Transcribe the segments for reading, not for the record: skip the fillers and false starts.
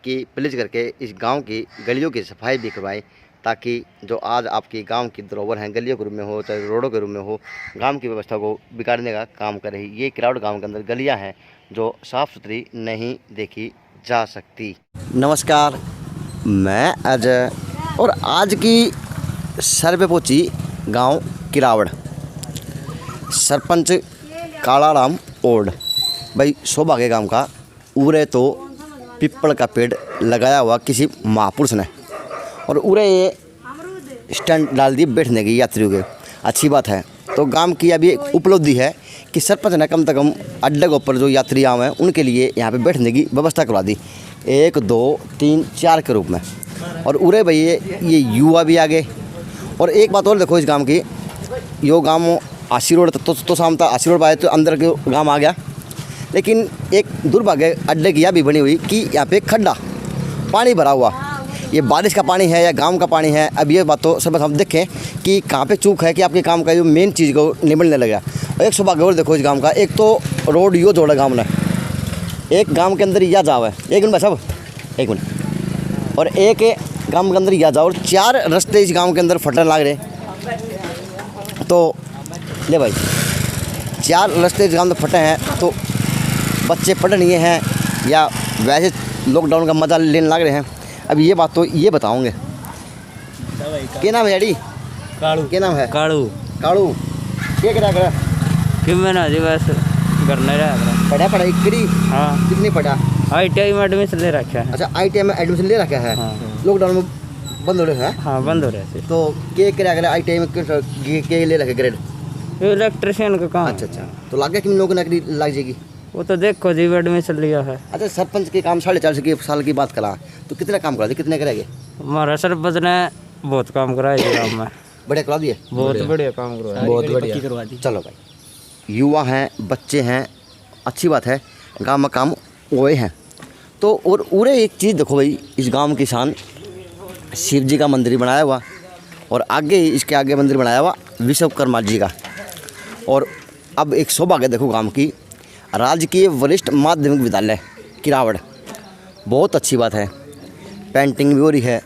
कि प्लीज़ करके इस गांव की गलियों की सफाई भी करवाएं, ताकि जो आज आपकी गांव की धरोहर हैं, गलियों के रूप में हो चाहे रोडों के रूप में हो, गांव की व्यवस्था को बिगाड़ने का काम करे। ये किरावट गांव के अंदर गलियां हैं जो साफ़ सुथरी नहीं देखी जा सकती। नमस्कार, मैं अजय और आज की सर्वे पहुंची गांव किरावड़, सरपंच कालाराम ओल्ड भाई सौभाग्य गांव का। उरे तो पिपल का पेड़ लगाया हुआ किसी महापुरुष ने, और उरे ये स्टैंड डाल दी बैठने की यात्रियों के। अच्छी बात है। तो गांव की अभी एक उपलब्धि है कि सरपंच ने कम से कम अड्डे के ऊपर जो यात्री आए हैं उनके लिए यहाँ पे बैठने की व्यवस्था करवा दी, 1 2 3 4 के रूप में। और उरे भाई ये युवा भी आ गए। और एक बात और देखो इस गांव की, यो गांव आशी रोड तो शाम था, आशी रोड आए तो अंदर के गांव आ गया। लेकिन एक दुर्भाग्य अड्डे की यह भी बनी हुई कि यहाँ पे खड्डा पानी भरा हुआ, ये बारिश का पानी है या गांव का पानी है। अब ये बात तो सब हम देखें कि कहाँ पे चूक है कि आपके काम का जो मेन चीज़ को निबड़ने लगा। और एक सौभाग्य और देखो इस गांव का, एक तो रोड यो जोड़ा गांव ने, एक गांव के अंदर यह जाओ है, एक मिनट सब एक मिनट, और एक गांव के अंदर यह जाओ, और 4 रास्ते इस गाँव के अंदर फटने लग रहे। तो ले भाई 4 रास्ते इस गाँव में फटे हैं, तो बच्चे पढ़ नहीं हैं या वैसे लॉकडाउन का मज़ा लेने लग रहे हैं। अब ये बात तो ये बताओगे। क्या नाम है डैडी? कालू। क्या नाम है? कालू। कालू क्या करा कि मैंने जी बस करना रहा पढ़ा पढ़ाई करी? हाँ। कितनी पढ़ा? ITI में एडमिशन ले रखा है। अच्छा, ITI में एडमिशन ले रखा है। हाँ। लॉकडाउन में बंद हो रहे हैं। हाँ, बंद हो रहे थे। तो क्या करा ITI में क्या ले रखे ग्रेड? इलेक्ट्रिशियन का काम। अच्छा, तो लागे कि लोगों नौकरी लग जाएगी? वो तो देखो जी एडमिशन लिया है। अच्छा, सरपंच के काम 4.5 साल की बात करा तो कितना काम करा दिए, कितने करेंगे? हमारा सरपंच ने बहुत काम कराया जी गाँव में। बढ़िया करा दिए? बहुत बढ़िया काम करवाया, बहुत बढ़िया करवा दी। चलो भाई, युवा हैं, बच्चे हैं, अच्छी बात है, गांव में काम हुए हैं। तो और उरे एक चीज़ देखो भाई, इस गांव की शान शिव जी का मंदिर बनाया हुआ, और आगे इसके आगे मंदिर बनाया हुआ विश्वकर्मा जी का। और अब एक सौभाग्य देखो गांव की, राजकीय वरिष्ठ माध्यमिक विद्यालय किरावड़, बहुत अच्छी बात है। पेंटिंग भी हो रही है,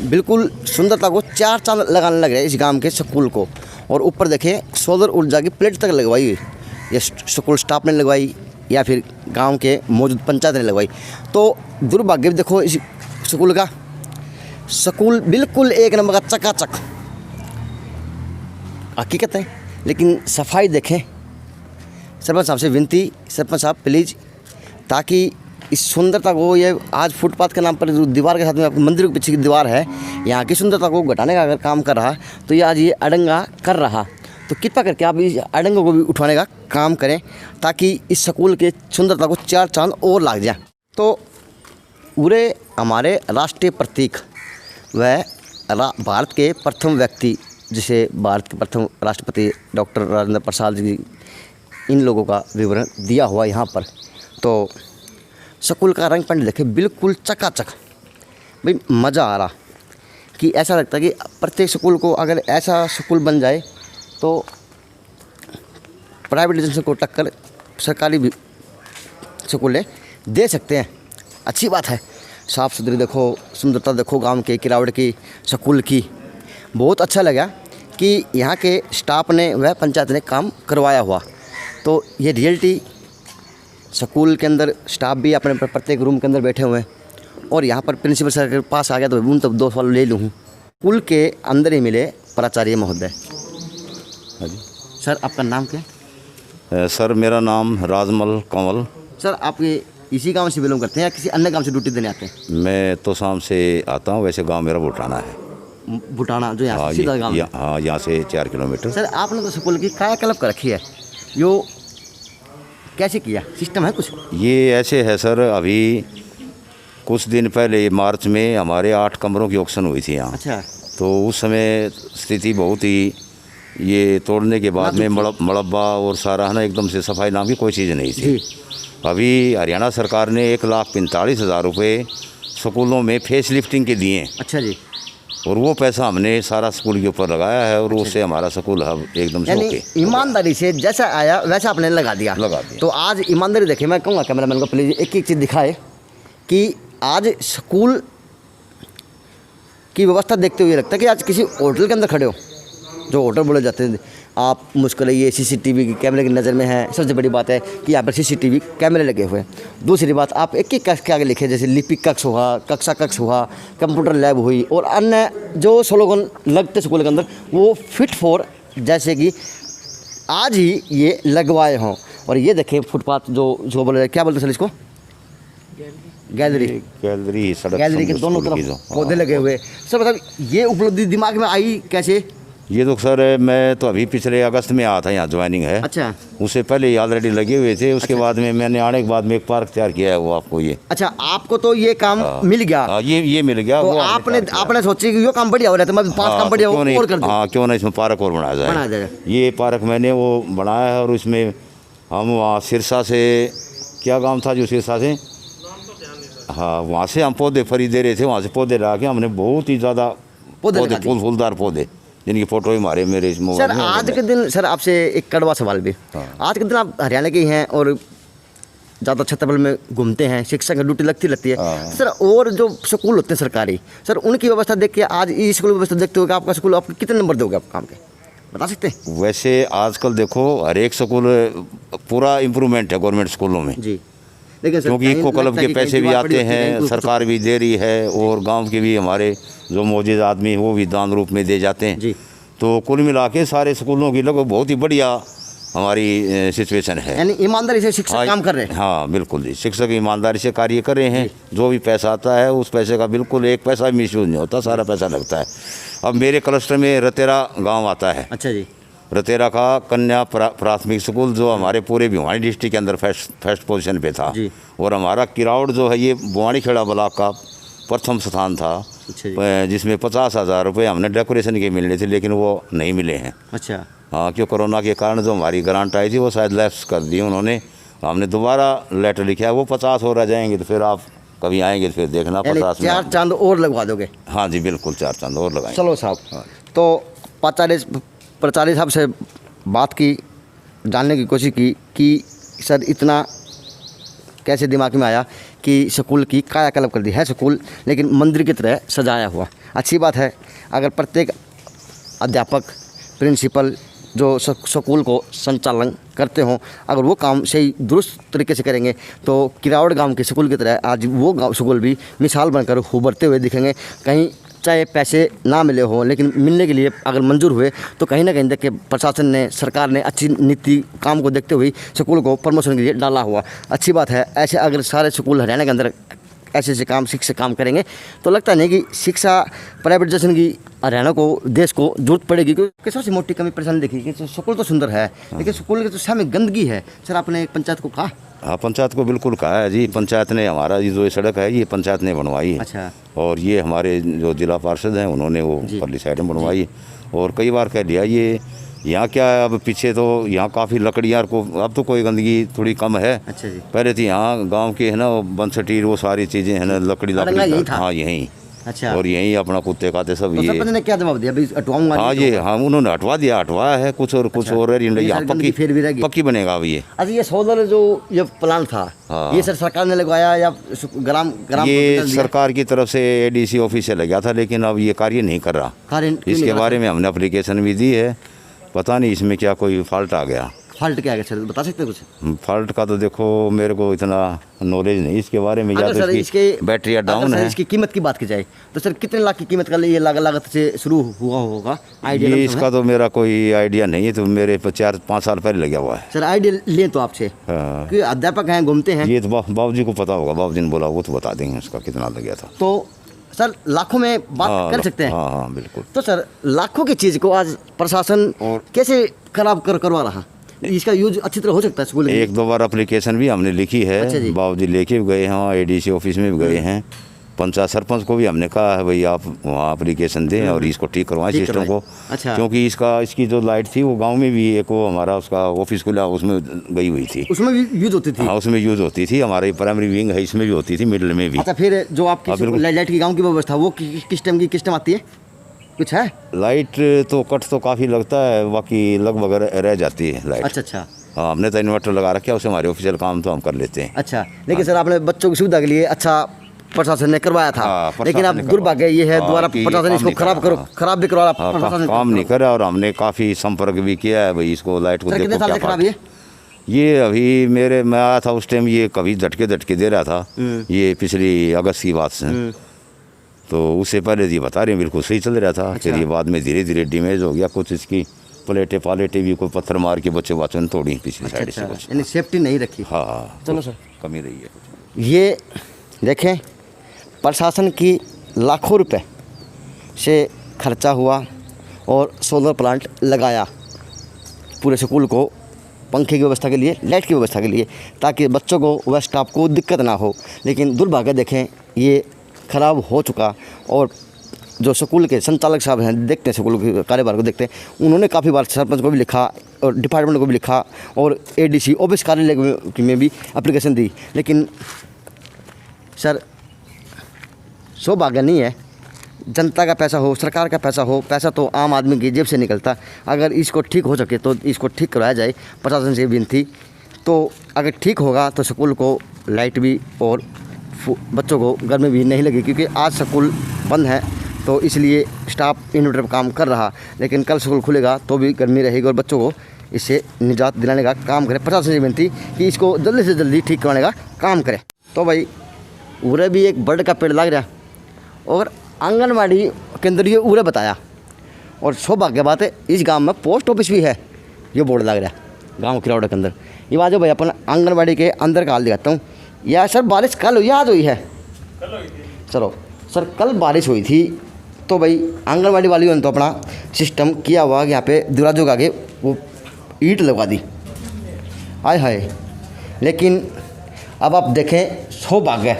बिल्कुल सुंदरता को 4 चांद लगाने लग रहे हैं इस गांव के स्कूल को। और ऊपर देखें सोलर ऊर्जा की प्लेट तक लगवाई हुई, ये स्कूल स्टाफ ने लगवाई या फिर गांव के मौजूद पंचायत ने लगवाई। तो दुर्भाग्य भी देखो इस स्कूल का, स्कूल बिल्कुल एक नंबर का चकाचक हकीकत है। लेकिन सफाई देखें, सरपंच साहब से विनती, सरपंच साहब प्लीज़, ताकि इस सुंदरता को, ये आज फुटपाथ के नाम पर जो दीवार के साथ में आपको मंदिर के पीछे की दीवार है, यहाँ की सुंदरता को घटाने का अगर काम कर रहा तो ये आज ये अड़ंगा कर रहा, तो कृपया करके आप इस अड़ंगों को भी उठाने का काम करें, ताकि इस स्कूल के सुंदरता को 4 चांद और लग जाए। तो उरे हमारे राष्ट्रीय प्रतीक व भारत के प्रथम व्यक्ति, जिसे भारत के प्रथम राष्ट्रपति डॉक्टर राजेंद्र प्रसाद जी, इन लोगों का विवरण दिया हुआ यहाँ पर। तो स्कूल का रंग पेंट देखे बिल्कुल चकाचक, भाई मज़ा आ रहा कि ऐसा लगता है कि प्रत्येक स्कूल को अगर ऐसा स्कूल बन जाए तो प्राइवेट एजेंसी को टक्कर सरकारी भी स्कूलें दे सकते हैं। अच्छी बात है। साफ़ सुथरी देखो, सुंदरता देखो गांव के किरावड़ की स्कूल की। बहुत अच्छा लगा कि यहाँ के स्टाफ ने व पंचायत ने काम करवाया हुआ। तो ये रियलिटी, स्कूल के अंदर स्टाफ भी अपने प्रत्येक रूम के अंदर बैठे हुए हैं, और यहाँ पर प्रिंसिपल सर के पास आ गया तो उन तब 2 सवाल ले लूँ। स्कूल के अंदर ही मिले प्राचार्य महोदय। हाँ जी सर, आपका नाम क्या है? सर मेरा नाम राजमल कंवल। सर, आप ये इसी गांव से बिलोंग करते हैं या किसी अन्य गांव से ड्यूटी देने आते हैं? मैं तो शाम से आता हूँ, वैसे गांव मेरा भुटाना है। भुटाना जो यहाँ सीधा गाँव? हाँ, यहाँ से 4 किलोमीटर। सर, आपने तो स्कूल की कायाकल्प कर रखी है, यो कैसे किया, सिस्टम है कुछ? ये ऐसे है सर, अभी कुछ दिन पहले मार्च में हमारे 8 कमरों की ऑक्शन हुई थी यहाँ। अच्छा। तो उस समय स्थिति बहुत ही, ये तोड़ने के बाद में मड़ब्बा और सारा है ना, एकदम से सफाई नाम की कोई चीज़ नहीं थी। अभी हरियाणा सरकार ने 1,45,000 रुपये स्कूलों में फेस लिफ्टिंग के दिए। अच्छा जी। और वो पैसा हमने सारा स्कूल के ऊपर लगाया है, और उससे हमारा स्कूल अब एकदम से ओके। ईमानदारी से जैसा आया वैसा आपने लगा दिया। तो आज ईमानदारी देखे, मैं कहूँगा कैमरामैन को प्लीज़ एक चीज़ दिखाए कि आज स्कूल की व्यवस्था देखते हुए लगता है कि आज किसी होटल के अंदर खड़े हो, जो होटल बोले जाते हैं, आप मुश्किल है ये सीसीटीवी के कैमरे की नज़र में है। सबसे बड़ी बात है कि यहाँ पर सीसीटीवी कैमरे लगे हुए हैं। दूसरी बात, आप एक एक कक्ष के आगे लिखे, जैसे लिपिक कक्ष हुआ, कक्षा कक्ष हुआ, कंप्यूटर लैब हुई और अन्य जो स्लोगन लगते स्कूल के अंदर, वो फिट फॉर जैसे कि आज ही ये लगवाए हों। और ये देखें फुटपाथ जो बोले, क्या बोलते सर इसको, गैलरी सड़क गैलरी के दोनों तरफ पौधे लगे हुए। सर मतलब ये उपलब्धि दिमाग में आई कैसे? ये तो सर मैं तो अभी पिछले अगस्त में आया था, यहाँ ज्वाइनिंग है। अच्छा, उससे पहले ही ऑलरेडी लगे हुए थे। उसके बाद में मैंने आने के बाद में एक पार्क तैयार किया है, वो आपको ये। अच्छा, आपको तो ये काम मिल गया। ये मिल गया। तो वो आपने सोची कि ये काम बढ़िया हो रहा है, तो मैं 5 काम बढ़िया और कर दूं। हाँ, क्यों नहीं इसमें पार्क और बनाया जाए। ये पार्क मैंने वो बनाया है और उसमें हम वहाँ सिरसा से, क्या गाँव था जो सिरसा से, हाँ वहाँ से हम पौधे फ्री दे रहे थे। वहाँ से पौधे ला के हमने बहुत ही ज़्यादा पौधे फूलदार पौधे, जिनकी फोटो ही मारे मेरे इस मोबाइल में। सर आज के दिन सर आपसे एक कड़वा सवाल भी, आज के दिन आप हरियाणा के ही हैं और ज़्यादा छत्तीसगढ़ में घूमते हैं, शिक्षक की ड्यूटी लगती है सर। और जो स्कूल होते हैं सरकारी सर, उनकी व्यवस्था देख के आज इस स्कूल की व्यवस्था देखते हो कि आपका स्कूल आप कितने नंबर दोगे आप काम के, बता सकते हैं? वैसे आजकल देखो हर एक स्कूल पूरा इम्प्रूवमेंट है गवर्नमेंट स्कूलों में जी, लेकिन क्योंकि इको क्लब के पैसे भी आते हैं, सरकार भी दे रही है और गांव के भी हमारे जो मौजूद आदमी वो भी दान रूप में दे जाते हैं जी। तो कुल मिला के सारे स्कूलों की लगभग बहुत ही बढ़िया हमारी सिचुएशन है। यानी ईमानदारी से शिक्षक काम कर रहे हैं। हाँ बिल्कुल जी, शिक्षक ईमानदारी से कार्य कर रहे हैं। जो भी पैसा आता है उस पैसे का बिल्कुल एक पैसा भी मिसयूज नहीं होता, सारा पैसा लगता है। अब मेरे क्लस्टर में रतेरा गाँव आता है। अच्छा जी। रतेरा का कन्या प्राथमिक स्कूल जो हमारे पूरे भिवानी डिस्ट्रिक्ट के अंदर फर्स्ट पोजीशन पे था जी। और हमारा किराउड जो है ये बुआनी खेड़ा ब्लॉक का प्रथम स्थान था। अच्छा, जिसमें 50,000 रुपये हमने डेकोरेशन के मिलने थे, लेकिन वो नहीं मिले हैं। अच्छा, हाँ, क्यों कोरोना के कारण जो हमारी ग्रांट आई थी वो शायद लैप्स कर दी उन्होंने। हमने दोबारा लेटर लिखा है, वो 50 हो रह जाएंगे, तो फिर आप कभी आएंगे तो फिर देखना 50 में 4 चांद और लगवा दोगे? हाँ जी बिल्कुल, 4 चांद और लगाएंगे। चलो साहब, तो प्राचार्य साहब से बात की, जानने की कोशिश की कि सर इतना कैसे दिमाग में आया कि स्कूल की कायाकल्प कर दी है स्कूल, लेकिन मंदिर की तरह सजाया हुआ। अच्छी बात है, अगर प्रत्येक अध्यापक, प्रिंसिपल जो स्कूल को संचालन करते हों, अगर वो काम सही दुरुस्त तरीके से करेंगे तो किरावड़ गांव के स्कूल की तरह आज वो गांव स्कूल भी मिसाल बनकर उभरते हुए दिखेंगे। कहीं चाहे पैसे ना मिले हों, लेकिन मिलने के लिए अगर मंजूर हुए तो कहीं ना कहीं देख के प्रशासन ने, सरकार ने अच्छी नीति काम को देखते हुए स्कूल को प्रमोशन के लिए डाला हुआ। अच्छी बात है। ऐसे अगर सारे स्कूल हरियाणा के अंदर ऐसे काम, शिक्षक काम करेंगे तो लगता नहीं कि शिक्षा प्राइवेटाइजेशन की हरियाणा को, देश को जरूरत पड़ेगी। क्योंकि सबसे मोटी कमी परेशानी देखी कि स्कूल तो सुंदर है, लेकिन स्कूल के तो सामने गंदगी है। सर आपने पंचायत को कहा? हाँ, पंचायत को बिल्कुल कहा है जी। पंचायत ने हमारा ये जो सड़क है ये पंचायत ने बनवाई है। अच्छा। और ये हमारे जो जिला पार्षद हैं उन्होंने वो परली साइड में बनवाई है। और कई बार कह लिया ये यहाँ क्या है, अब पीछे तो यहाँ काफ़ी लकड़ियाँ को, अब तो कोई गंदगी थोड़ी कम है। अच्छा जी। पहले तो यहाँ गांव के है ना बंसटीर वो सारी चीज़ें है ना, लकड़ी हाँ यहीं। अच्छा। और यहीं अपना कुत्ते खाते सब। तो ये ने क्या जवाब दिया? हटवाऊंगा। हाँ ये, हाँ उन्होंने हटवाया है कुछ और कुछ। अच्छा। और यहाँ पक्की बनेगा अब ये। अच्छा, ये सोलर जो ये प्लान था, हाँ, ये सर सरकार ने लगवाया या ग्राम ये सरकार की तरफ से ADC ऑफिस से लगा था, लेकिन अब ये कार्य नहीं कर रहा। इसके बारे में हमने एप्लीकेशन भी दी है, पता नहीं इसमें क्या कोई फॉल्ट आ गया। फॉल्ट क्या है सर, बता सकते हैं कुछ? फॉल्ट का तो देखो मेरे को इतना नॉलेज नहीं इसके बारे में। या तो इसकी बैटरी डाउन है। इसकी कीमत की बात की जाए तो सर कितने लाख की कीमत का ये लागत से शुरू हुआ होगा आइडिया? ये इसका तो मेरा कोई आइडिया नहीं है, तो मेरे 4-5 साल पहले लगा हुआ है। सर आइडिया लें तो आपसे, क्योंकि अध्यापक हैं, घूमते हैं। ये तो बाबू जी को पता होगा, बाबू जी ने बोला वो तो बता देंगे उसका कितना लग गया था। तो सर लाखों में बात कर सकते हैं। हाँ हाँ बिल्कुल। तो सर लाखों की चीज़ को आज प्रशासन कैसे खराब करवा रहा? इसका यूज अच्छी तरह हो सकता है स्कूल में? 1-2 बार एप्लीकेशन भी हमने लिखी है। अच्छा बाबू जी लेके भी गए हैं, ADC ऑफिस में भी गए हैं, पंचायत सरपंच को भी हमने कहा है भाई आप वहाँ एप्लीकेशन दें और इसको ठीक करवाएं सिस्टम को। अच्छा। क्योंकि इसकी जो लाइट थी वो गांव में भी एक वो हमारा उसका ऑफिस खुला उसमें गई हुई थी, उसमें भी यूज होती थी। हाँ उसमें यूज होती थी, हमारे प्राइमरी विंग है इसमें भी होती थी, मिडिल में भी। अच्छा, फिर जो आपकी लाइट की गाँव की व्यवस्था वो किस टाइम आती है, कुछ है? लाइट तो कट तो काफ़ी लगता है, बाकी लगभग रह जाती है लाइट। अच्छा। हाँ, हमने तो इन्वर्टर लगा रखा है, उससे हमारे ऑफिशियल काम तो हम कर लेते हैं। अच्छा, लेकिन सर आपने बच्चों की सुविधा के लिए अच्छा प्रशासन ने करवाया था, हाँ, लेकिन अब प्रशासन ने दुर्भाग्य ये है हाँ, द्वारा कि प्रशासन काम इसको नहीं खराब करा, करो, खराब भी करवा हाँ, प्रशासन काम नहीं करा। और हमने काफ़ी संपर्क भी किया है भाई, इसको लाइट को सर कितने देखो साल क्या से खराब बात। ये अभी मैं आया था उस टाइम, ये कभी झटके दे रहा था, ये पिछली अगस्त की बात से। तो उससे पहले ये बता रहे हैं बिल्कुल सही चल रहा था। फिर ये बाद में धीरे धीरे डैमेज हो गया, कुछ इसकी प्लेटें भी कोई पत्थर मार के बच्चे ने तोड़ी पिछली साइड से कुछ। यानी सेफ्टी नहीं रखी। हाँ, चलो सर, कमी रही है। ये देखें प्रशासन की लाखों रुपए से खर्चा हुआ और सोलर प्लांट लगाया पूरे स्कूल को, पंखे की व्यवस्था के लिए, लाइट की व्यवस्था के लिए, ताकि बच्चों को व स्टाफ को दिक्कत ना हो। लेकिन दुर्भाग्य देखें ये ख़राब हो चुका। और जो स्कूल के संचालक साहब हैं, देखते हैं स्कूल के कार्यभार को देखते हैं, उन्होंने काफ़ी बार सरपंच को भी लिखा और डिपार्टमेंट को भी लिखा और एडीसी ऑफिस कार्यालय में भी एप्लीकेशन दी। लेकिन सर सौभाग्य नहीं है, जनता का पैसा हो, सरकार का पैसा हो, पैसा तो आम आदमी की जेब से निकलता। अगर इसको ठीक हो सके तो इसको ठीक करवाया जाए, प्रशासन से विनती। तो अगर ठीक होगा तो स्कूल को लाइट भी और बच्चों को गर्मी भी नहीं लगी, क्योंकि आज स्कूल बंद है तो इसलिए स्टाफ इन्वर्टर पर काम कर रहा। लेकिन कल स्कूल खुलेगा तो भी गर्मी रहेगी और बच्चों को इससे निजात दिलाने का काम करें। प्रशासन से विनती कि इसको जल्दी से जल्दी ठीक करवाने का काम करें। तो भाई उरे भी एक बर्ड का पेड़ लग रहा और आंगनवाड़ी केंद्र ये उरे बताया। और सौभाग्य बात है इस गांव में पोस्ट ऑफिस भी है, ये बोर्ड लग रहा है गांव किरावड़ा के अंदर। ये बाजू भाई अपन आंगनवाड़ी के अंदर का हाल दिखाता हूँ। यार सर बारिश कल हुई, आज हुई है? कल हुई थी। चलो सर, कल बारिश हुई थी तो भाई आंगनवाड़ी वालियों ने तो अपना सिस्टम किया हुआ, यहाँ पे दरवाजों के आगे वो ईंट लगवा दी, आय हाय। लेकिन अब आप देखें सौभाग्य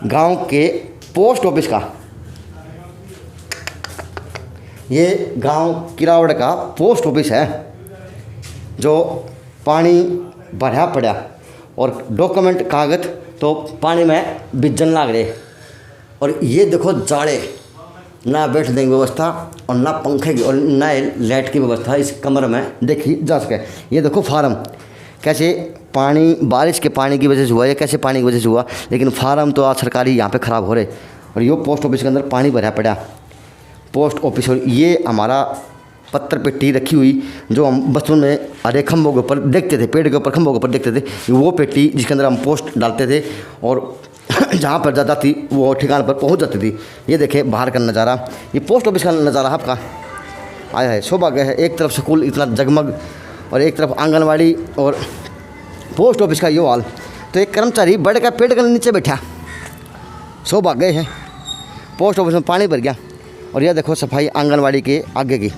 गांव के पोस्ट ऑफिस का, ये गांव किरावड़ का पोस्ट ऑफिस है जो पानी भरा पड़ा और डॉक्यूमेंट कागज तो पानी में भिजन लाग रहे। और ये देखो जाड़े, ना बैठने की व्यवस्था और ना पंखे की और ना लाइट की व्यवस्था इस कमरे में देखी जा सके। ये देखो फार्म कैसे पानी, बारिश के पानी की वजह से हुआ, या कैसे पानी की वजह से हुआ, लेकिन फार्म तो आज सरकारी यहाँ पे ख़राब हो रहे। और ये पोस्ट ऑफिस के अंदर पानी भरा पड़ा, पोस्ट ऑफिस। और ये हमारा पत्थर पेटी रखी हुई जो हम बचपन में हरे खम्भों के ऊपर देखते थे, पेड़ के ऊपर खम्भों के ऊपर देखते थे, वो पेटी जिसके अंदर हम पोस्ट डालते थे और जहाँ पर ज़्यादा थी वो ठिकाने पर पहुँच जाती थी। ये देखें बाहर का नज़ारा, ये पोस्ट ऑफिस का नज़ारा आपका आया है। सौभाग्य है, एक तरफ स्कूल इतना जगमग और एक तरफ आंगनवाड़ी और पोस्ट ऑफिस का यो हाल। तो एक कर्मचारी बड़े का पेड़ के नीचे बैठा, सौभाग्य है। पोस्ट ऑफिस में पानी भर गया। और यह देखो सफाई आंगनवाड़ी के आगे की।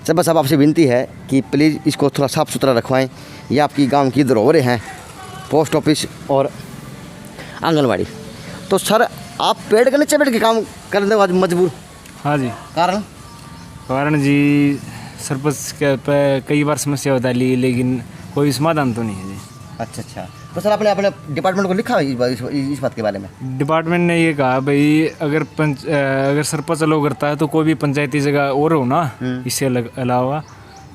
सर बस अब आपसे विनती है कि प्लीज़ इसको थोड़ा साफ़ सुथरा रखवाएं। ये आपकी गांव की धरोहरें हैं, पोस्ट ऑफिस और आंगनवाड़ी। तो सर आप पेड़ के नीचे बैठ के काम करने आज मजबूर? हाँ जी। कारण जी सरपंच के पे कई बार समस्या बता ली, लेकिन कोई समाधान तो नहीं है जी। अच्छा, तो सर आपने अपने डिपार्टमेंट को लिखा इस बात के बारे में? डिपार्टमेंट ने ये कहा भाई अगर सरपंच अलाउ करता है तो कोई भी पंचायती जगह और हो ना, इससे अलावा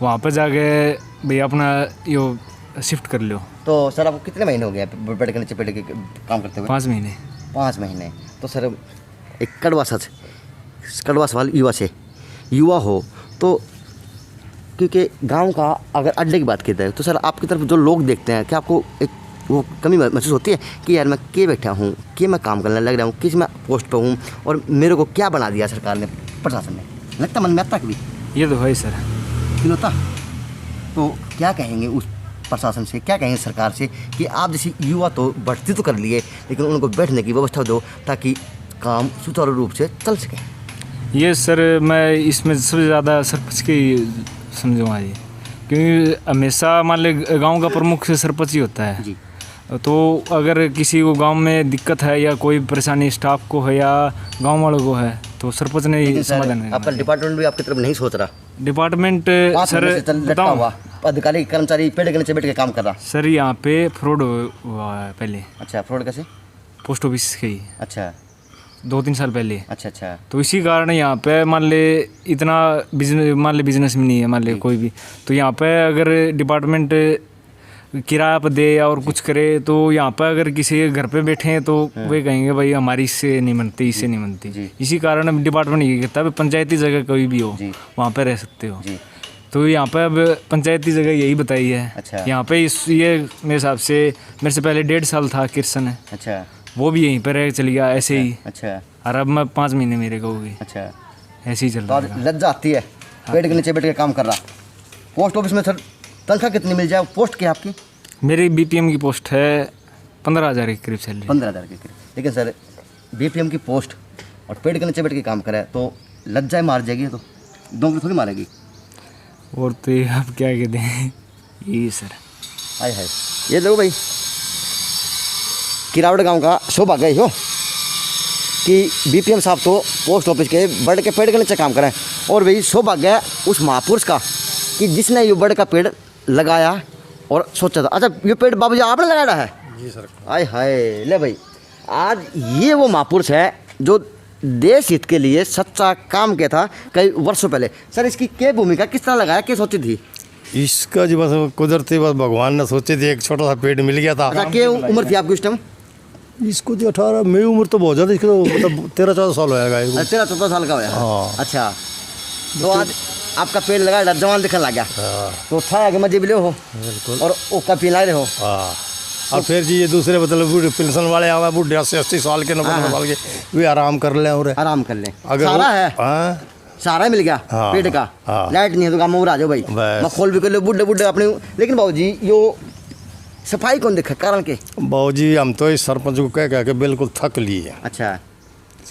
वहाँ पर जाके भाई अपना यो शिफ्ट कर लो। तो सर आपको कितने महीने हो गए पेड़ के नीचे पेड़ के काम करते हुए? 5 महीने। 5 महीने। तो सर एक कड़वा सवाल युवा हो तो, क्योंकि गांव का अगर अड्डे की बात करते हैं तो सर आपकी तरफ जो लोग देखते हैं, क्या आपको एक वो कमी महसूस होती है कि यार मैं के बैठा हूँ, कि मैं काम करने लग रहा हूँ, किस मैं पोस्ट पर हूँ और मेरे को क्या बना दिया सरकार ने, प्रशासन ने? लगता मन में आता कभी? ये तो है सर। फील होता? तो क्या कहेंगे उस प्रशासन से, क्या कहेंगे सरकार से कि आप जैसे युवा तो भर्ती तो कर लिए, लेकिन उनको बैठने की व्यवस्था दो ताकि काम सुचारू रूप से चल सके? ये सर मैं इसमें सबसे ज़्यादा सरपंच की समझूँगा जी, क्योंकि हमेशा मान ले गांव का प्रमुख सरपंच ही होता है जी। तो अगर किसी को गांव में दिक्कत है या कोई परेशानी स्टाफ को है या गांव वालों को है तो सरपंच ने ही समाधान। आपका डिपार्टमेंट भी आपकी तरफ नहीं सोच रहा? डिपार्टमेंट सर बताओ, अधिकारी कर्मचारी पेड़ के नीचे बैठ के काम कर रहा? सर यहाँ पे फ्रॉड हुआ है पहले। अच्छा, फ्रॉड कैसे? पोस्ट ऑफिस के ही। अच्छा, 2-3 साल पहले। अच्छा अच्छा। तो इसी कारण यहाँ पे मान ले इतना बिजनेस में नहीं है मान ले कोई भी, तो यहाँ पे अगर डिपार्टमेंट किराया पर दे और कुछ करे तो यहाँ पर अगर किसी के घर पे बैठे हैं तो वे कहेंगे भाई हमारी इससे नहीं बनती, इससे नहीं बनती। इसी कारण डिपार्टमेंट ये कहता है पंचायती जगह कोई भी हो वहाँ पे रह सकते हो। तो यहाँ पे अब पंचायती जगह यही बताई है। अच्छा। यहाँ पे ये मेरे हिसाब से मेरे से पहले 1.5 साल था किरसन है। अच्छा। वो भी यहीं पर रह चल गया ऐसे ही। अच्छा। और अब मैं 5 महीने मेरे को हो गई। अच्छा। ऐसे ही चल तो रहा आज है। लज्जा आती है पेड़ के नीचे बैठ के काम कर रहा। पोस्ट ऑफिस में सर तनख्वाह कितनी मिल जाए? पोस्ट क्या आपकी? मेरी बीपीएम की पोस्ट है 15,000 के करीब चल रही है। 15,000 के करीब। लेकिन सर बीपीएम की पोस्ट और पेड़ के नीचे बैठ के काम करे तो लज्जा मार जाएगी, तो डोंगरी थोड़ी मारेगी। और तो ये आप क्या कहते हैं यही सर। हाय हाय, ये देखो भाई किरावड़ गांव का सौभाग्य ही हो कि बीपीएम साहब तो पोस्ट ऑफिस के बड़ के पेड़ के नीचे काम करें, और वही सौभाग्य उस महापुरुष का कि जिसने ये बड़ का पेड़ लगाया और सोचा था। अच्छा, ये पेड़ बाबूजी आपने लगाया है? जी सर। हाय हाय, ले भाई आज ये वो महापुरुष है जो देश हित के लिए सच्चा काम किया था कई वर्षों पहले। सर इसकी क्या भूमिका, किस तरह लगाया, क्या सोची थी? इसका जो बस कुदरती बस भगवान ने सोचे थे, एक छोटा सा पेड़ मिल गया था। अच्छा, क्या उम्र थी आपकी उस टाइम? इसको जो 18 मेरी उम्र तो बहुत ज़्यादा, इसको तो मतलब 13-14 साल होगा इसको। 13-14 साल का हुआ। हाँ। अच्छा, तो आज आपका पेड़ लगा जवान दिखने लग गया। तो छाया के मजे भी ले हो और ओका पिला रहे हो। हाँ। और फिर जी ये दूसरे मतलब बूढ़े पेंशन वाले आवा बूढ़े 80 साल के 90 साल के, वे आराम कर लें और आराम कर लें। अगर सारा है। हाँ। सारा मिल गया। हाँ। पेड़ का। हाँ। लाइट नहीं है तो काम में आ जाओ भाई, बस। मैं खोल भी कर लो बूढ़े बूढ़े अपने। लेकिन बाबूजी यो सफाई कौन देखा, कारण के? बाबूजी हम तो इस सरपंच को कह के बिल्कुल थक लिए। अच्छा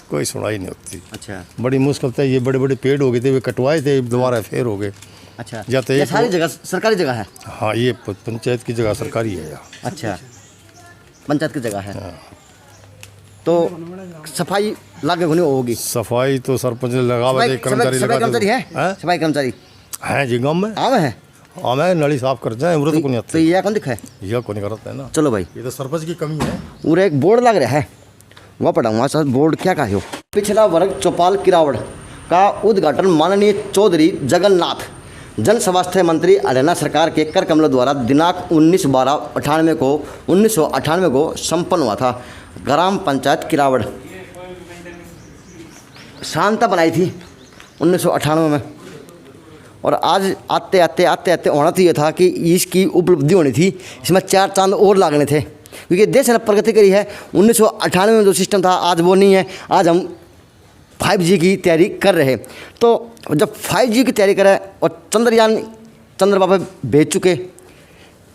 कोई सुनाई नहीं होती। अच्छा। बड़ी मुश्किल था, ये बड़े बड़े पेड़ हो गए थे, वे कटवाए थे, दोबारा फिर हो गए। अच्छा, या तो ये एक सारी जगह सरकारी जगह है? हाँ, ये पंचायत की जगह सरकारी है यहाँ। अच्छा, पंचायत की जगह है। तो सफाई लागे होनी होगी। सफाई तो सरपंच ने लगा सफाई कर्मचारी है? हैं? सफाई कर्मचारी हैं जी गाँव में। आवे है? हाँ, मैं नली साफ करते हैं, उम्र तो नहीं तो आती। ये कौन दिखा है? यह को नहीं करता है ना। चलो भाई, ये तो सरपंच की कमी है। पूरे एक बोर्ड लग रहा है, वहाँ पढ़ा हुआ सर। बोर्ड क्या कहा हो? पिछला वर्ग चौपाल किरावड़ का उद्घाटन माननीय चौधरी जगन्नाथ जन स्वास्थ्य मंत्री हरियाणा सरकार के कर कमलों द्वारा दिनांक 19/12/1998 को संपन्न हुआ था। ग्राम पंचायत किरावड़ शांता बनाई थी 1998 में, और आज आते आते होना तो ये था कि इसकी उपलब्धि होनी थी, इसमें 4 चांद और लागने थे, क्योंकि देश ने प्रगति करी है। 1998 में जो सिस्टम था आज वो नहीं है। आज हम 5G की तैयारी कर रहे हैं। तो जब 5G की तैयारी करें और चंद्रयान चंद्रमा पर भेज चुके,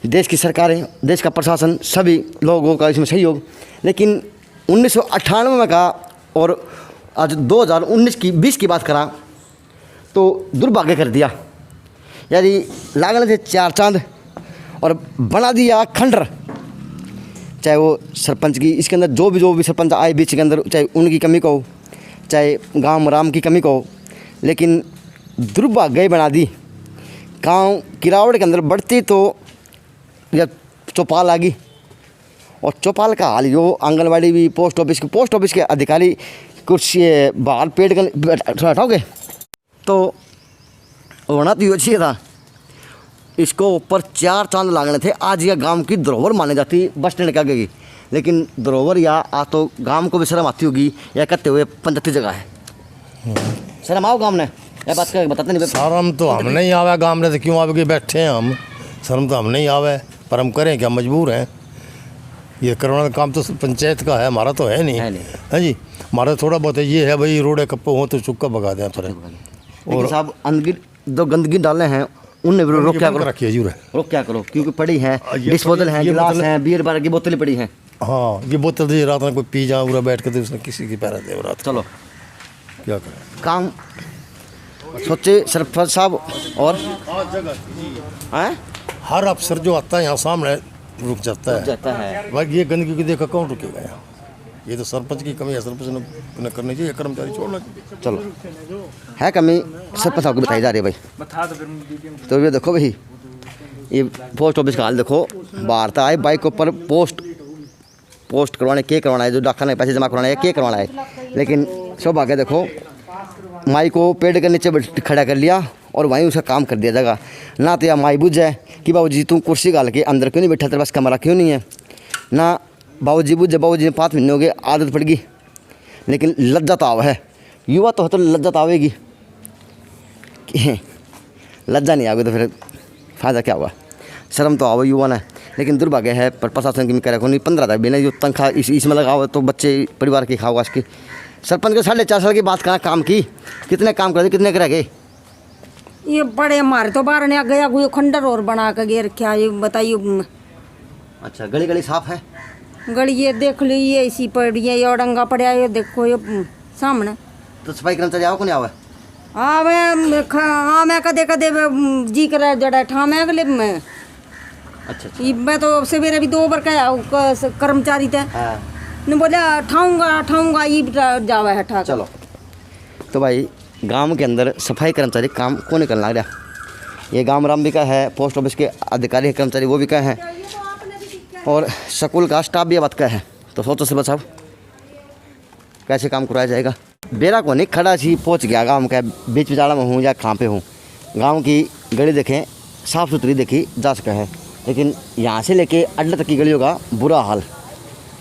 देश की सरकारें, देश का प्रशासन, सभी लोगों का इसमें सहयोग, लेकिन 1998 में का और आज 2019 की बात करा तो दुर्भाग्य कर दिया। यानी लागने थे 4 चांद और बना दिया खंडर। चाहे वो सरपंच की, इसके अंदर जो भी सरपंच आए बीच के अंदर, चाहे उनकी कमी को, चाहे गांव राम की कमी को, लेकिन दुर्भाग्य बना दी। गांव किरावड़ के अंदर बढ़ती तो या चौपाल आ गई, और चौपाल का हाल यो आंगनबाड़ी भी, पोस्ट ऑफिस के अधिकारी कुछ बाहर पेड़ के हटाओगे तो होना तो ये चाहिए था। इसको ऊपर 4 चांद लागने थे। आज यह गांव की धरोहर मानी जाती, बस स्टैंड क्या गई, लेकिन धरोहर या आ तो गांव को भी शर्म आती होगी, या कहते हुए पंचायती जगह है। शर्म आओ गांव ने, यह बात कर बताते नहीं। शर्म तो हम नहीं आवे गाँव में, तो क्यों आवे बैठे हैं हम। शर्म तो हम नहीं आवे, पर हम करें क्या, मजबूर हैं। ये करवाना का काम तो पंचायत का है, हमारा तो है नहीं। है जी, हमारा थोड़ा बहुत ये है भाई, रोडे कप्पो हो तो चुक्का भगा दें पर। और साहब जो गंदगी डालने हैं उन्हें रोक क्या करो, रखिए जी, रोक क्या करो, क्योंकि पड़ी है डिस्पोजल है, गिलास हैं, बियर बार की बोतलें पड़ी हैं। हाँ, ये बोतल दे रात में कोई पी जाए पूरा बैठ के, तो उसने किसी की पैरा दे रात। चलो क्या करें, काम सोचे सरपंच साहब। और हर अफसर जो आता है यहाँ सामने रुक जाता है। भाई ये गंदगी की देखा कौन रुकेगा यहाँ? ये तो सरपंच की कमी है, सरपंच ने करनी चाहिए, कर्मचारी छोड़ना चाहिए। चलो है कमी, सरपंच साहब को बताई जा रही है भाई। तो ये देखो भाई, ये पोस्ट ऑफिस का हाल देखो। बाहर था आए बाइक के ऊपर पोस्ट पोस्ट करवाने के करवाना है, जो डाकखाने में पैसे जमा करवाना है के करवाना है, लेकिन सौभाग्य देखो माई को पेड़ के नीचे खड़ा कर लिया और वहीं उसका काम कर दिया जाएगा। ना तो यह माई बुझ जाए कि बाबू जी तुम कुर्सी गाल के अंदर क्यों नहीं बैठा, तेरे पास कमरा क्यों नहीं है, ना बाबू जी बुझ, बाबू जी ने 5 महीने हो गए आदत पड़ गई, लेकिन लज्जत आव है, युवा तो है तो लज्जत आवेगी, लज्जा नहीं आएगी तो फिर फ़ायदा क्या हुआ, शर्म तो आओ युवा ने। लेकिन दुर्भाग्य है पर प्रशासन की कह नहीं 15,000 बिना जो तनख्वाह इसमें लगाओ तो बच्चे परिवार की खाओगा इसकी। सरपंच के 4.5 साल की बात कहाँ काम की, कितने काम कर दिए, कितने कर गए, ये बड़े हमारे तो बाहर ने गया कोई खंडर और बना के गे रखा, ये बताइए। अच्छा गली गली साफ है, गली ये देख लो, ये इसी पड़ी है, ये अड़ंगा पड़ा है, ये देखो ये सामने। तो सफाई कर्मचारी आओ को नहीं आवे, मैं कदे कदे जी कर जड़ा ठामे अगले में। अच्छा मैं तो सवेरे भी 2 बार कहा कर्मचारी थे, हाँ ने बोला ठाऊंगा ये जावा है ठा। चलो तो भाई गांव के अंदर सफाई कर्मचारी काम कौन निकलने लग रहा, ये गांव राम भी का है, पोस्ट ऑफिस के अधिकारी कर्मचारी वो भी का है, और स्कूल का स्टाफ भी बात का है। तो सोचो से बचाओ कैसे काम कराया जाएगा। बेरा को नहीं खड़ा सी पहुँच गया गांव का बीच बिचाड़ा में हूँ या कहाँ पे हूँ, गांव की गली देखें साफ़ सुथरी देखी जा सका है, लेकिन यहाँ से लेके अड्डे तक की गलियों का बुरा हाल,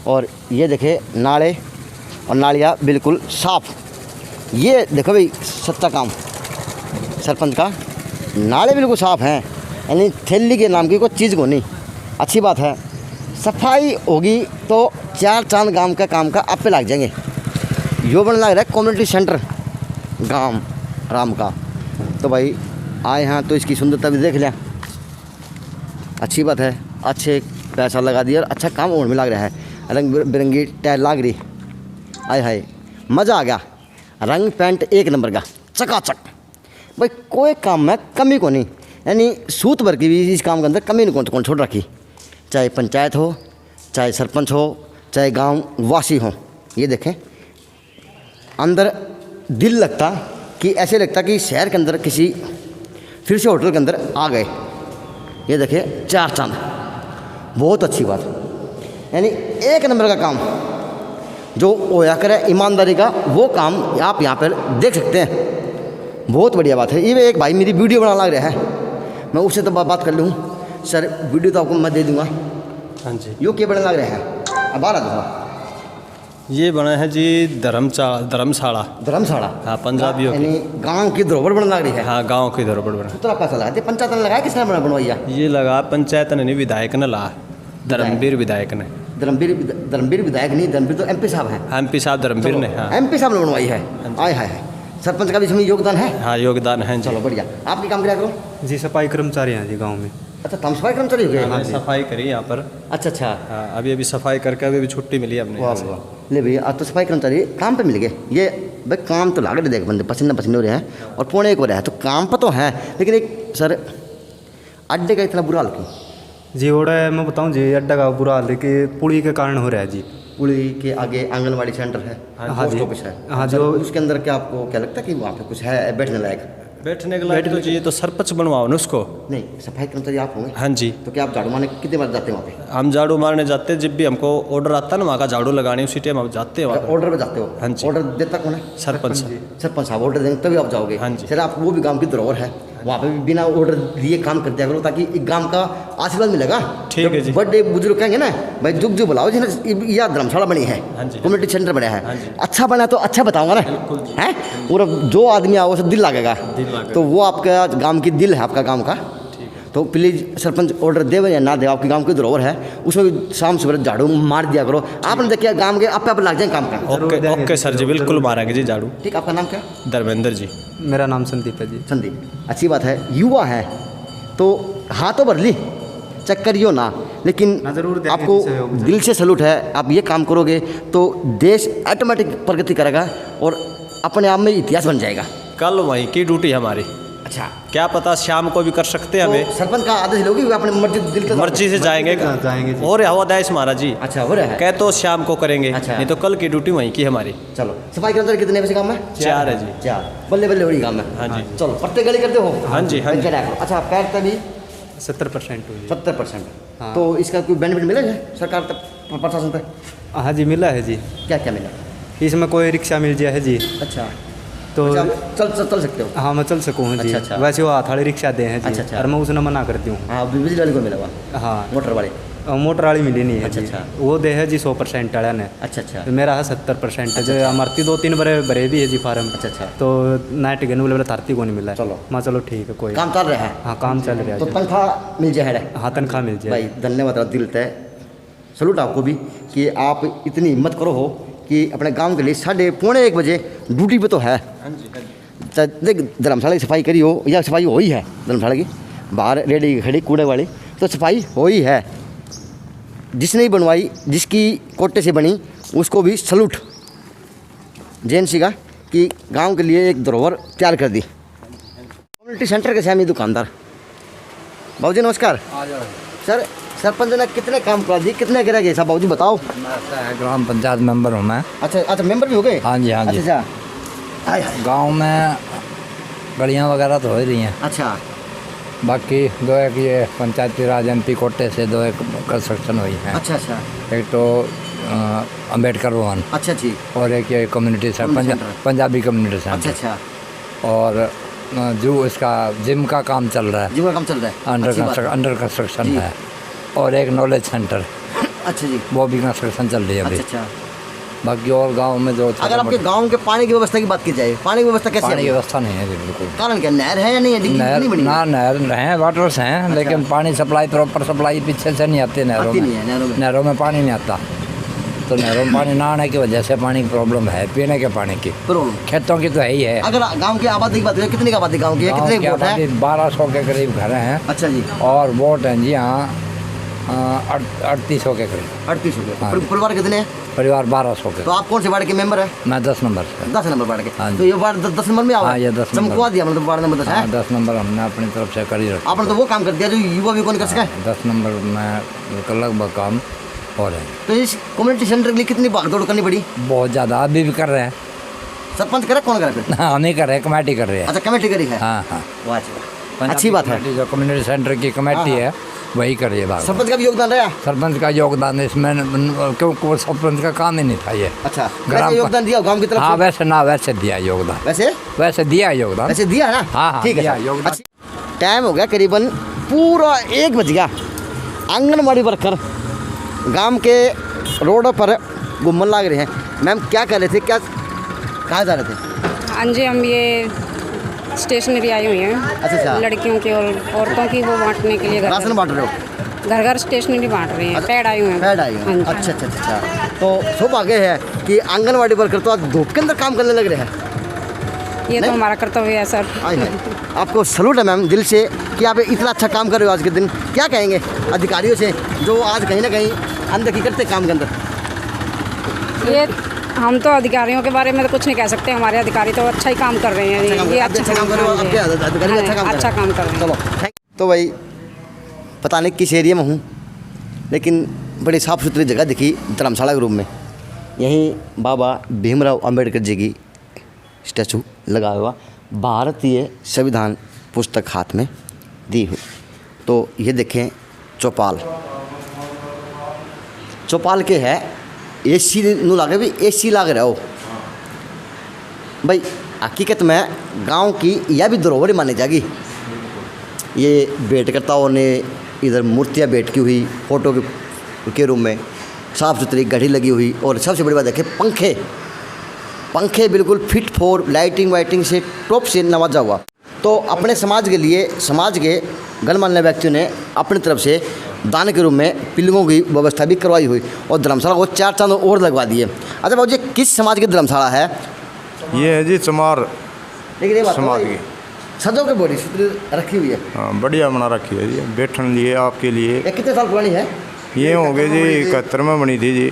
और ये देखे नाले और नालियाँ बिल्कुल साफ़। ये देखो भाई सच्चा काम सरपंच का, नाले बिल्कुल साफ़ हैं, यानी थैली के नाम की कोई चीज़ को नहीं। अच्छी बात है, सफाई होगी तो 4 चांद गांव का काम का आप पे लग जाएंगे। यो बनने लग रहा है कम्युनिटी सेंटर गांव राम का। तो भाई आए हैं तो इसकी सुंदरता भी देख लें, अच्छी बात है, अच्छे पैसा लगा दिया और अच्छा काम होने में लग रहा है, रंग बिरंगी टाइल लग रही, आए हाय मज़ा आ गया, रंग पेंट 1 नंबर का चकाचक। भाई कोई काम में कमी को नहीं, यानी सूत भर की भी इस काम के अंदर कमी नहीं कौन छोड़ रखी, चाहे पंचायत हो, चाहे सरपंच हो, चाहे गांव वासी हो। ये देखें अंदर दिल लगता कि ऐसे लगता कि शहर के अंदर किसी फिर से होटल के अंदर आ गए। ये देखें 4 चांद, बहुत अच्छी बात, यानी 1 नंबर का काम जो होया करे ईमानदारी का, वो काम आप यहाँ पर देख सकते हैं, बहुत बढ़िया बात है। ये एक भाई मेरी वीडियो बना लग रहा है, मैं उससे तो बात कर लूँ, सर वीडियो तो आपको मैं दे दूँगा। हाँ जी, यो क्या बना लग रहा है, अब आ रहा ये बना है जी धर्मशाला। धर्मशाला, हाँ, पंजाबियों की, यानी गांव की धरोहर बन लग रही है। हाँ, गांव की धरोहर बना। कितना पैसा लगा, पंचायत ने लगाया, किसने बनवाइया? ये लगा पंचायत ने नहीं, विधायक ने ला, धर्मवीर विधायक ने। धर्मवीर विधायक नहीं, धर्मवीर तो MP साहब हैं। MP साहब धर्मवीर ने, हाँ, MP साहब ने बनवाई है। आए हाय, सरपंच का भी इसमें योगदान है। हाँ, योगदान है जी। चलो बढ़िया, आप भी काम किया करो जी, सफाई कर्मचारी हैं जी गांव में। अच्छा तुम सफाई कर्मचारी हो गए? हाँ, सफाई करी यहाँ पर। अच्छा हाँ, अभी सफाई करके अभी छुट्टी मिली हमने। वाह वाह, ले भैया आज तो सफाई कर्मचारी काम पे मिल गए। ये भाई काम तो लागे देख बंदे पसीने हो रहे हैं और 1:45 हो रहा है, तो काम पर तो है, लेकिन एक सर अड्डे का इतना बुरा हाल क्यों? जी ओड़ा मैं बताऊं जी, अड्डा का बुरा हाल है कि पुली के कारण हो रहा है जी। पुली के आगे आंगनवाड़ी सेंटर है, पोस्ट ऑफिस है। हाँ, जो उसके अंदर क्या आपको क्या लगता है कि वहाँ पे कुछ है बैठने लायक? बैठने के लायक तो चाहिए तो सरपंच बनवाओ ना उसको। नहीं, सफाई कर्मचारी आप होंगे। हाँ जी, तो क्या आप झाड़ू मारने कितने बार जाते हैं वहाँ पे? हम झाड़ू मारने जाते हैं, जब भी हमको ऑर्डर आता है ना वहाँ का झाड़ू लगाने, उसी टाइम हम जाते हैं वहाँ पर। ऑर्डर पे जाते हो? हाँ जी। ऑर्डर देता कौन है? सरपंच। सरपंच साहब ऑर्डर देंगे तभी आप जाओगे। हाँ जी। सर आप वो भी गांव की धरोहर है, वहाँ पे भी बिना ऑर्डर दिए काम कर दिया करो, ताकि एक गांव का आशीर्वाद मिलेगा। ठीक है जी। बड़े बुजुर्ग कहेंगे ना भाई जुग जुग बुलाओ जी, यह धर्मशाला बनी है, हाँ जी। कम्युनिटी सेंटर बना हाँ है, जी। अच्छा बना तो अच्छा बताऊंगा ना, है पूरा जो आदमी आओ सब दिल लगेगा, तो वो आपका गांव की दिल है, आपका गांव का। तो प्लीज़ सरपंच ऑर्डर दे या ना दे, आपके गांव की धरोहर है, उसमें भी शाम सुबह झाड़ू मार दिया करो। आपने देखिए गांव के आप लग जाए काम का। ओके सर जी, बिल्कुल मारेंगे जी झाड़ू। ठीक, आपका नाम क्या? धर्मेंद्र जी। मेरा नाम संदीप है जी। संदीप, अच्छी बात है, युवा है तो हाथों भर ली चेक करियो ना, लेकिन जरूर देंगे आपको जी सहयोग। दिल से सलूट है। आप ये काम करोगे तो देश ऑटोमेटिक प्रगति करेगा और अपने आप में इतिहास बन जाएगा। कल वहीं की ड्यूटी हमारी, अच्छा, क्या पता शाम को भी कर सकते हैं हमें। तो सरपंच का आदेश लोगे, अपने मर्जी से जाएंगे जी। और हवादायश महाराज जी। अच्छा, हो रहा है। कह तो शाम को करेंगे, अच्छा। नहीं तो कल की ड्यूटी वहीं की हमारी। चलो, सफाई कर्मचारी कितने बजे काम है? 4 है जी। 4, बल्ले बल्ले बड़ी काम है। हाँ जी। चलो, प्रत्येक गली करते हो? हाँ जी, हाँ जी। अच्छा, पैर का भी 70% हुई। 70%। तो इसका कोई बेनिफिट मिलेगा सरकार तक, प्रशासन तक? हाँ जी मिला है जी। क्या क्या मिला? इसमें कोई रिक्शा मिल जाए है जी अच्छा, तो चल सकते हो? हाँ मैं चल सकूँ जी। अच्छा। वैसे वो हाथ वाली रिक्शा दे हैं जी। अच्छा। और मैं उसने मना करती हूँ। हाँ, बिजली वाले को मिला हुआ, हाँ मोटर वाले। मोटर वाली मिली नहीं है अच्छा, जी। अच्छा। वो दे है जी 100% वाला ने। अच्छा। तो मेरा है 70%। जो हमारी 2-3 भरे भी है जी फार्म। अच्छा। तो नाइट गन बोले धरती को नहीं मिला है। चलो। मैं चलो ठीक है कोई। काम चल रहा है? हाँ काम चल रहा है तो जी। तनख्वाह मिल जाए? हाँ तनख्वाह मिल जाए। भाई धन्यवाद, दिल तय सलूट आपको भी कि आप इतनी हिम्मत करो हो कि अपने गांव के लिए 1:30 बजे ड्यूटी पे तो है। देख, धर्मशाला की सफाई करी हो या सफाई हो ही है धर्मशाला की, बाहर रेडी खड़ी कूड़े वाली, तो सफाई हो ही है। जिसने ही बनवाई, जिसकी कोटे से बनी, उसको भी सलूट जैन सी का कि गांव के लिए एक धरोहर तैयार कर दी। कम्युनिटी सेंटर के सामने दुकानदार बाबू जी नमस्कार। सर, सरपंच ने कितने काम करा दिए, कितने गिरा गए साहब बाबू जी बताओ? ग्राम पंचायत मेंबर हूँ मैं। अच्छा, मेंबर भी हो गए? हाँ जी। अच्छा। गांव में गलियाँ वगैरह तो हो ही रही हैं। अच्छा। बाकी 2-1 ये पंचायती राज MP कोटे से 2-1 कंस्ट्रक्शन हुई है। अच्छा। एक तो अम्बेडकर भवन। अच्छा जी। और एक ये community centre, Punjabi community centre. अच्छा। और जो इसका जिम का काम चल रहा है, जिम का काम चल रहा है, अंडर कंस्ट्रक्शन है। और एक नॉलेज सेंटर। अच्छा जी। वो भी कंस्ट्रक्शन चल रही है अभी। अच्छा। बाकी और गांव में जो अगर आपके गांव के पानी की व्यवस्था की बात की जाए, पानी की व्यवस्था कैसी है? पानी की व्यवस्था नहीं है जी बिल्कुल। कारण क्या, नहर है या नहीं है? नहर हैं, वाटर्स हैं, लेकिन पानी सप्लाई प्रॉपर सप्लाई पीछे से नहीं आती नहरों में। नहरों में पानी नहीं आता, तो नहरों में पानी ना आने की वजह से पानी की प्रॉब्लम है, पीने के पानी की। खेतों की तो है ही है। अगर गांव की आबादी की बात करें, कितनी आबादी गांव की है, कितने वोट हैं? 1200 के करीब घर हैं। अच्छा जी। और वोट हैं जी यहाँ 3800 के करीब। 3800 के। परिवार कितने हैं? परिवार 1200 के। तो आप कौन से वार्ड के मेंबर हैं? मैं 10 नंबर से। 10 नंबर वार्ड के। हाँ जी। तो ये वार्ड 10 नंबर में आवा? हाँ, ये 10 नंबर चमकवा दिया मतलब वार्ड नंबर 10 है। 10 नंबर हमने अपनी तरफ से कर ही रखा। आपने तो वो काम कर दिया जो युवा भी कौन कर सका है। 10 नंबर में लगभग काम हो रहे हैं। तो इस कम्युनिटी सेंटर के लिए कितनी भागदौड़ करनी पड़ी? बहुत ज़्यादा, अभी भी कर रहे हैं। सरपंच करे, कौन करे फिर? हम ही कर रहे हैं, कमेटी कर रही है। अच्छा, कमेटी करी है। हाँ। वाह, अच्छी बात है। जो कम्युनिटी सेंटर की कमेटी है वही कर रही है। सरपंच का भी योगदान रहा? सरपंच का योगदान इसमें, क्योंकि वो सरपंच का काम ही नहीं था ये। अच्छा, योगदान दिया गांव की तरफ? हाँ, वैसे दिया योगदान। वैसे दिया योगदान। वैसे दिया ना? हाँ, ठीक है योगदान। टाइम हो गया करीबन पूरा 1 बज गया। आंगनबाड़ी वर्कर गांव के रोड पर घूमने लग रहे हैं। मैम क्या कर रहे थे, क्या कहाँ जा रहे थे? हाँ जी, हम ये स्टेशनरी आई हुई हैं। अच्छा। लड़कियों की और औरतों की वो बांटने के लिए राशन बांट रहे हो? घर स्टेशनरी बांट रहे हैं। पैड आई हुए हैं। पैड आई हुए। अच्छा। तो सौभाग्य है कि आंगनबाड़ी वर्कर तो आज धूप के अंदर काम करने लग रहे हैं। ये तो हमारा कर्तव्य है सर। आपको सलूट है मैम दिल से कि आप इतना अच्छा काम कर रहे हो आज के दिन। क्या कहेंगे अधिकारियों से जो आज कहीं ना कहीं अंदर की करते काम के अंदर? ये हम तो अधिकारियों के बारे में तो कुछ नहीं कह सकते। हमारे अधिकारी तो अच्छा ही काम कर रहे हैं। ये अच्छा काम कर रहे हैं। अच्छा काम कर रहे हैं। चलो, तो भाई पता नहीं किस एरिया में हूँ, लेकिन बड़ी साफ़ सुथरी जगह दिखी धर्मशाला के रूम में। यहीं बाबा भीमराव अंबेडकर जी की स्टैचू लगा हुआ, भारतीय संविधान पुस्तक हाथ में दी हुई। तो ये देखें चौपाल के है AC नू लागे भी AC लाग रहा हो भाई। हकीकत में गांव की यह भी धरोहर मानी जाएगी। ये भेंटकर्ताओं ने इधर मूर्तियां भेंट की हुई, फोटो के रूम में साफ़ सुथरी घड़ी लगी हुई, और सबसे बड़ी बात देखें पंखे बिल्कुल फिट फॉर लाइटिंग वाइटिंग से टॉप से नवाजा हुआ। तो अपने समाज के लिए समाज के गणमान्य व्यक्तियों ने अपनी तरफ से दान के रूप में पिल्लों की व्यवस्था भी करवाई हुई, और धर्मशाला को 4 चांद और लगवा दिए। अच्छा बाबू जी, किस समाज की धर्मशाला है? ये है जी चमार लेकिन ये बात समाज की। सजों के बॉडी रखी हुई है। हाँ, बढ़िया बना रखी है जी, बैठने लिए आपके लिए। ये कितने साल पुरानी है? ये हो गए जी 71 में बनी थी जी।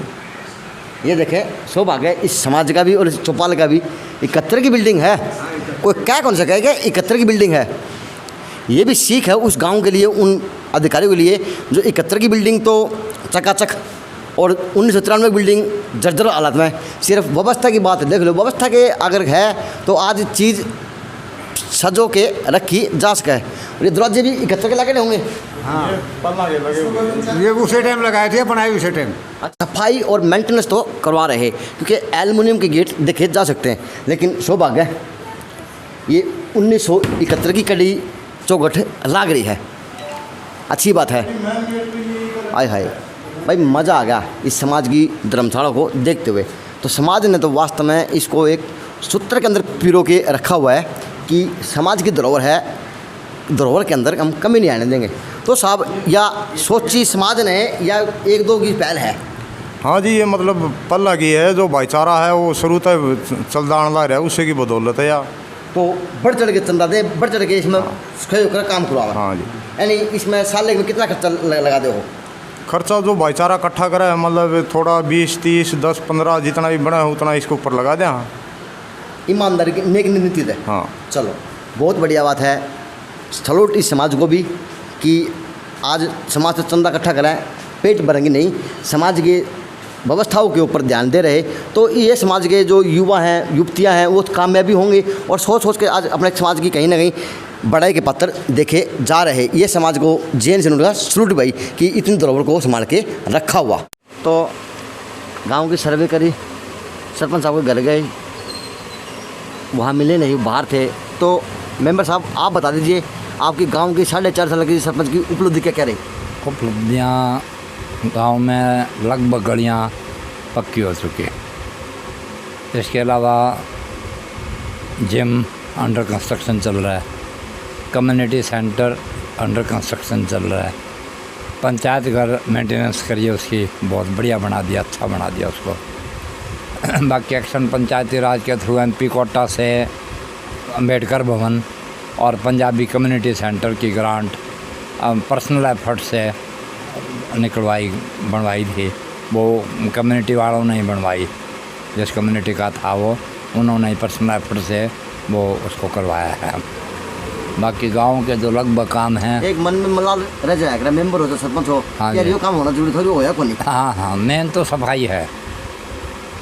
ये देखें सौभाग्य है इस समाज का भी और इस चौपाल का भी। 71 की बिल्डिंग है, कोई क्या कौन सा कहेगा 71 की बिल्डिंग है। ये भी सीख है उस गांव के लिए, उन अधिकारियों के लिए जो 71 की बिल्डिंग तो चकाचक, और 1993 की बिल्डिंग जर्जर हालत में। सिर्फ व्यवस्था की बात देख लो, व्यवस्था के अगर है तो आज चीज़ सजो के रखी जा सके। और ये दरवाजे भी 71 के लगे होंगे। हाँ ये उसी टाइम लगाए थे, बनाए उसी टाइम। सफाई और मेंटेनेंस तो करवा रहे हैं, क्योंकि एल्युमिनियम के गेट देखे जा सकते हैं, लेकिन सौभाग्य है ये 1971 की कड़ी चौखट लाग रही है। अच्छी बात है। आय हाय भाई, मज़ा आ गया इस समाज की धर्मशाला को देखते हुए। तो समाज ने तो वास्तव में इसको एक सूत्र के अंदर पिरो के रखा हुआ है कि समाज की धरोहर है, धरोहर के अंदर हम कमी नहीं आने देंगे। तो साहब, या सोची समाज ने या एक दो की पहल है? हाँ जी, ये मतलब पल्ला की है, जो भाईचारा है वो शुरू तक चलता आना रहा है, उसी की बदौलत है। या तो बढ़ चढ़ के चंदा दे, बढ़ चढ़ के इसमें खड़े होकर काम करवाओ। हाँ जी। यानी इसमें साल में कितना खर्चा लगा दे हो? खर्चा जो भाईचारा इकट्ठा करा है, मतलब थोड़ा 20, 30, 10, 15 जितना भी बना है उतना इसके ऊपर लगा दें। हाँ, ईमानदारी की नेक नीति है। हाँ चलो, बहुत बढ़िया बात है। सलूट इस समाज को भी कि आज समाज से चंदा इकट्ठा कराएं, पेट भरेंगे नहीं, समाज के व्यवस्थाओं के ऊपर ध्यान दे रहे, तो ये समाज के जो युवा हैं, युवतियां हैं, वो कामयाबी होंगे और सोच सोच के आज अपने समाज की कहीं ना कहीं बढ़ाई के पत्र देखे जा रहे। ये समाज को जेन से उनका सलूट भाई कि इतनी धरोहर को संभाल के रखा हुआ। तो गांव की सर्वे करी, सरपंच साहब के घर गए, वहाँ मिले नहीं, बाहर थे। तो मेंबर साहब आप बता दीजिए, आपकी गांव की 4.5 साल की सरपंच की उपलब्धि क्या रही? उपलब्धियाँ, गांव में लगभग गलियाँ पक्की हो चुकी। इसके अलावा जिम अंडर कंस्ट्रक्शन चल रहा है, कम्युनिटी सेंटर अंडर कंस्ट्रक्शन चल रहा है, पंचायत घर मेंटेनेंस करिए उसकी, बहुत बढ़िया बना दिया, अच्छा बना दिया उसको। बाकी एक्शन पंचायती राज के थ्रू MP कोटा से अम्बेडकर भवन और पंजाबी कम्युनिटी सेंटर की ग्रांट पर्सनल एफर्ट से निकलवाई, बनवाई थी। वो कम्युनिटी वालों ने ही बनवाई, जिस कम्युनिटी का था वो उन्होंने ही पर्सनल एफर्ट से वो उसको करवाया है। बाकी गांव के जो लगभग काम हैं, एक मन में मलाल रह जाएगा, मेंबर हो तो सरपंच हो, हाँ यार ये काम होना जरूरी थोड़ी होया को नहीं। हाँ हाँ, मेन तो सफाई है।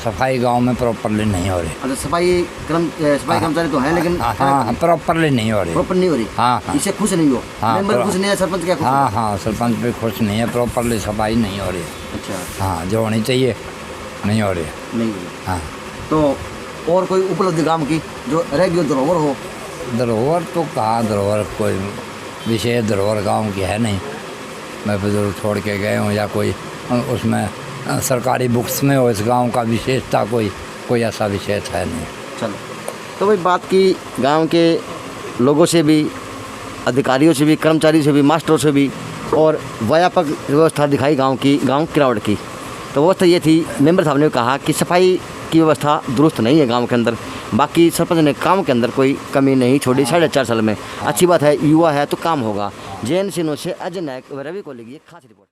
सफाई गांव में प्रॉपरली नहीं हो रही। अच्छा, सफाई कर्मचारी तो है, लेकिन हाँ प्रॉपरली नहीं हो रही। प्रॉपर नहीं हो रही। हाँ, इससे खुश नहीं हो? मेंबर खुश नहीं है, सरपंच क्या खुश? हाँ, सरपंच भी खुश नहीं है, प्रॉपरली सफाई नहीं हो रही। अच्छा, हाँ, जो होनी चाहिए नहीं हो रही। नहीं। हाँ, तो और कोई उपलब्धि गांव की जो रह गई धरोहर हो? धरोहर तो कहाँ, धरोहर कोई विशेष धरोहर गांव की है नहीं। मैं बुजुर्ग छोड़ के गए हूँ या कोई उसमें सरकारी बुक्स में हो इस गांव का विशेषता कोई ऐसा विशेष है नहीं। चलो, तो भाई बात की गांव के लोगों से भी, अधिकारियों से भी, कर्मचारियों से भी, मास्टरों से भी, और व्यापक व्यवस्था दिखाई गांव किरावट की। तो व्यवस्था ये थी, मेंबर साहब ने कहा कि सफाई की व्यवस्था दुरुस्त नहीं है गांव के अंदर। बाकी सरपंच ने काम के अंदर कोई कमी नहीं छोड़ी 4.5 साल में। अच्छी बात है, युवा है तो काम होगा। JN सिन्हो से अजय नायक, रवि कोहली की खास रिपोर्ट।